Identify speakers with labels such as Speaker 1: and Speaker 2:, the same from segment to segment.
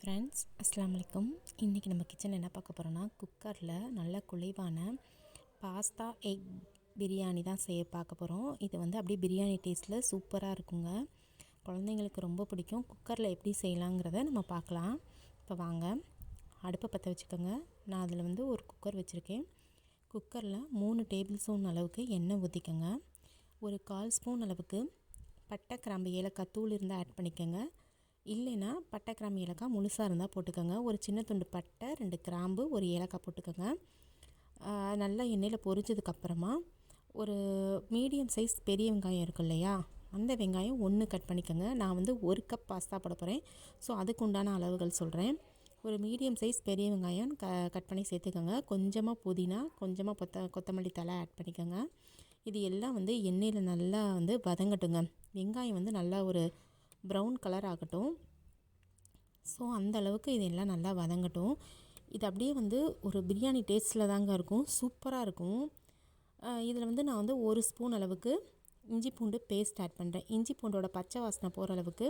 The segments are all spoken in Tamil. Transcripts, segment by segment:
Speaker 1: ஃப்ரெண்ட்ஸ், அஸ்ஸலாமு அலைக்கும். இன்றைக்கி நம்ம கிச்சன் என்ன பார்க்க போகிறோன்னா, குக்கரில் நல்ல குழைவான பாஸ்தா எக் பிரியாணி தான் பார்க்க போகிறோம். இது வந்து அப்படியே பிரியாணி டேஸ்ட்டில் சூப்பராக இருக்குங்க. குழந்தைங்களுக்கு ரொம்ப பிடிக்கும். குக்கரில் எப்படி செய்யலாங்கிறத நம்ம பார்க்கலாம். இப்போ வாங்க, அடுப்பை பற்ற வச்சுக்கோங்க. நான் அதில் வந்து ஒரு குக்கர் வச்சுருக்கேன். குக்கரில் 3 டேபிள் ஸ்பூன் அளவுக்கு எண்ணெய் ஊற்றிக்கோங்க. ஒரு 1/4 ஸ்பூன் அளவுக்கு பட்டை, கிராம்பு, ஏலக்காய் தூள் இருந்தால் ஆட் பண்ணிக்கோங்க. இல்லைன்னா பட்டை, கிராம்பு, ஏலக்காய் முழுசாக இருந்தால் போட்டுக்கோங்க. ஒரு சின்ன துண்டு பட்டை, 2 கிராம்பு, ஒரு ஏலக்காய் போட்டுக்கோங்க. நல்லா எண்ணெயில் பொரிச்சதுக்கப்புறமா ஒரு மீடியம் சைஸ் பெரிய வெங்காயம் இருக்கும் இல்லையா, அந்த வெங்காயம் 1 கட் பண்ணிக்கோங்க. நான் வந்து 1 கப் பாஸ்தா போட போகிறேன். ஸோ அதுக்கு உண்டான அளவுகள் சொல்கிறேன். ஒரு மீடியம் சைஸ் பெரிய வெங்காயம் கட் பண்ணி சேர்த்துக்கோங்க. கொஞ்சமாக புதினா, கொஞ்சமாக கொத்தமல்லி தழை ஆட் பண்ணிக்கோங்க. இது எல்லாம் வந்து எண்ணெயில் நல்லா வந்து வதங்கட்டுங்க. வெங்காயம் வந்து நல்லா ஒரு ப்ரௌன் கலர் ஆகட்டும். ஸோ அந்த அளவுக்கு இதெல்லாம் நல்லா வதங்கட்டும். இது அப்படியே வந்து ஒரு பிரியாணி டேஸ்ட்டில் தாங்க இருக்கும். சூப்பராக இருக்கும். இதில் வந்து நான் வந்து 1 ஸ்பூன் அளவுக்கு இஞ்சி பூண்டு பேஸ்ட் ஆட் பண்ணுறேன். இஞ்சி பூண்டோட பச்சை வாசனை போகிற அளவுக்கு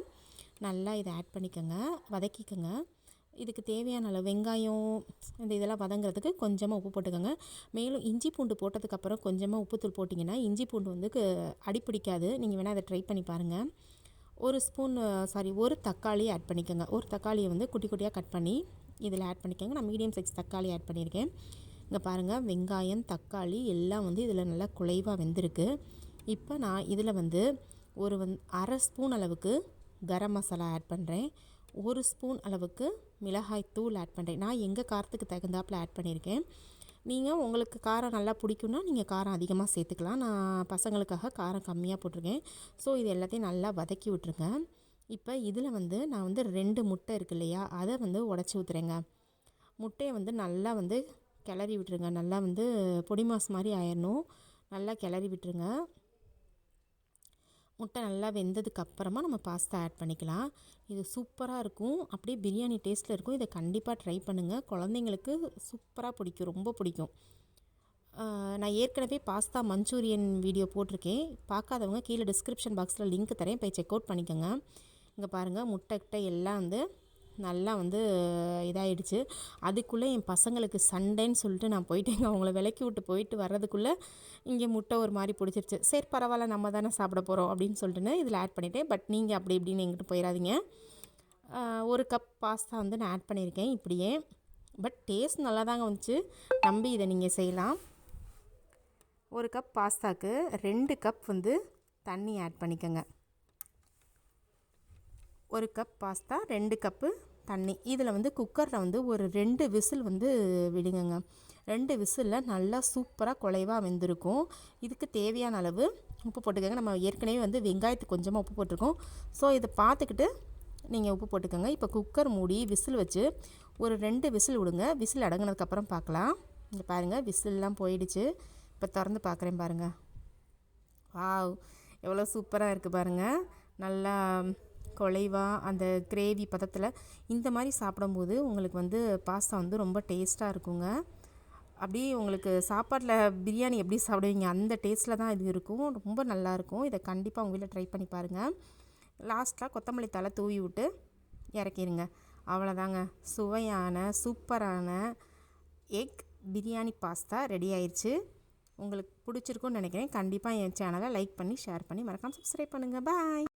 Speaker 1: நல்லா இதை ஆட் பண்ணிக்கோங்க, வதக்கிக்கோங்க. இதுக்கு தேவையான அளவு வெங்காயம் இதெல்லாம் வதங்கிறதுக்கு கொஞ்சமாக உப்பு போட்டுக்கோங்க. மேலும் இஞ்சி பூண்டு போட்டதுக்கப்புறம் கொஞ்சமாக உப்புத்தூள் போட்டிங்கன்னா இஞ்சி பூண்டு வந்து அடிப்பிடிக்காது. நீங்கள் வேணால் அதை ட்ரை பண்ணி பாருங்கள். ஒரு தக்காளி ஆட் பண்ணிக்கோங்க. ஒரு தக்காளியை வந்து குட்டி குட்டியாக கட் பண்ணி இதில் ஆட் பண்ணிக்கோங்க. நான் மீடியம் சைஸ் தக்காளி ஆட் பண்ணியிருக்கேன். இங்கே பாருங்கள், வெங்காயம், தக்காளி எல்லாம் வந்து இதில் நல்லா குழைவாக வெந்திருக்கு. இப்போ நான் இதில் வந்து அரை ஸ்பூன் அளவுக்கு கரம் மசாலா ஆட் பண்ணுறேன். 1 ஸ்பூன் அளவுக்கு மிளகாய் தூள் ஆட் பண்ணுறேன். நான் எங்கள் காரத்துக்கு தகுந்தாப்பில் ஆட் பண்ணியிருக்கேன். நீங்கள் உங்களுக்கு காரம் நல்லா பிடிக்குன்னா நீங்கள் காரம் அதிகமாக சேர்த்துக்கலாம். நான் பசங்களுக்காக காரம் கம்மியாக போட்டிருக்கேன். ஸோ இது எல்லாத்தையும் நல்லா வதக்கி விட்ருங்க. இப்போ இதில் வந்து நான் வந்து 2 முட்டை இருக்கு இல்லையா, அதை வந்து உடச்சி ஊற்றுறேங்க. முட்டையை வந்து நல்லா வந்து கிளறி விட்டுருங்க. நல்லா வந்து பொடி மாஸ் மாதிரி ஆயிடணும். நல்லா கிளறி விட்டுருங்க. முட்டை நல்லா வெந்ததுக்கப்புறமா நம்ம பாஸ்தா ஆட் பண்ணிக்கலாம். இது சூப்பராக இருக்கும். அப்படியே பிரியாணி டேஸ்ட்டில் இருக்கும். இதை கண்டிப்பாக ட்ரை பண்ணுங்கள். குழந்தைங்களுக்கு சூப்பராக பிடிக்கும், ரொம்ப பிடிக்கும். நான் ஏற்கனவே பாஸ்தா மஞ்சூரியன் வீடியோ போட்டிருக்கேன். பார்க்காதவங்க கீழே டிஸ்கிரிப்ஷன் பாக்ஸில் லிங்க் தரேன், போய் செக் அவுட் பண்ணிக்கோங்க. இங்கே பாருங்கள், முட்டை எல்லாம் வந்து நல்லா வந்து இதாகிடுச்சு. அதுக்குள்ளே என் பசங்களுக்கு சண்டைன்னு சொல்லிட்டு நான் போயிட்டேங்க. அவங்கள விலக்கி விட்டு போயிட்டு வர்றதுக்குள்ளே இங்கே முட்டை ஒரு மாதிரி பிடிச்சிருச்சு. சரி பரவாயில்ல, நம்ம தானே சாப்பிட போகிறோம் அப்படின்னு சொல்லிட்டுன்னு இதில் ஆட் பண்ணிவிட்டேன். பட் நீங்கள் அப்படி இப்படின்னு எங்கிட்ட போயிடாதீங்க. 1 கப் பாஸ்தா வந்து நான் ஆட் பண்ணியிருக்கேன் இப்படியே. பட் டேஸ்ட் நல்லா தாங்க வந்துச்சு. நம்பி இதை நீங்கள் செய்யலாம். 1 கப் பாஸ்தாவுக்கு 2 கப் வந்து தண்ணி ஆட் பண்ணிக்கோங்க. 1 கப் பாஸ்தா, 2 கப்பு தண்ணி. இதில் வந்து குக்கரில் வந்து ஒரு 2 விசில் வந்து விடுங்கங்க. 2 விசிலில் நல்லா சூப்பராக குழைவாக வெந்திருக்கும். இதுக்கு தேவையான அளவு உப்பு போட்டுக்கோங்க. நம்ம ஏற்கனவே வந்து வெங்காயத்துக்கு கொஞ்சமாக உப்பு போட்டிருக்கோம். ஸோ இதை பார்த்துக்கிட்டு நீங்கள் உப்பு போட்டுக்கோங்க. இப்போ குக்கர் மூடி விசில் வச்சு ஒரு 2 விசில் விடுங்க. விசில் அடங்கினதுக்கப்புறம் பார்க்கலாம். இங்கே பாருங்கள், விசில்லாம் போயிடுச்சு. இப்போ திறந்து பார்க்குறேன் பாருங்கள். வாவ், எவ்வளோ சூப்பராக இருக்குது பாருங்கள். நல்லா குழைவாக அந்த கிரேவி பதத்தில் இந்த மாதிரி சாப்பிடும்போது உங்களுக்கு வந்து பாஸ்தா வந்து ரொம்ப டேஸ்ட்டாக இருக்குங்க. அப்படியே உங்களுக்கு சாப்பாட்டில் பிரியாணி எப்படி சாப்பிடுவீங்க அந்த டேஸ்ட்டில் தான் இது இருக்கும். ரொம்ப நல்லாயிருக்கும். இதை கண்டிப்பாக உங்கள் வீட்டில் ட்ரை பண்ணி பாருங்கள். லாஸ்ட்டாக கொத்தமல்லி தழை தூவி விட்டு இறக்கிடுங்க. அவ்வளோதாங்க, சுவையான சூப்பரான எக் பிரியாணி பாஸ்தா ரெடி ஆயிடுச்சு. உங்களுக்கு பிடிச்சிருக்குன்னு நினைக்கிறேன். கண்டிப்பாக என் சேனலை லைக் பண்ணி ஷேர் பண்ணி மறக்காமல் சப்ஸ்கிரைப் பண்ணுங்கள். பாய்.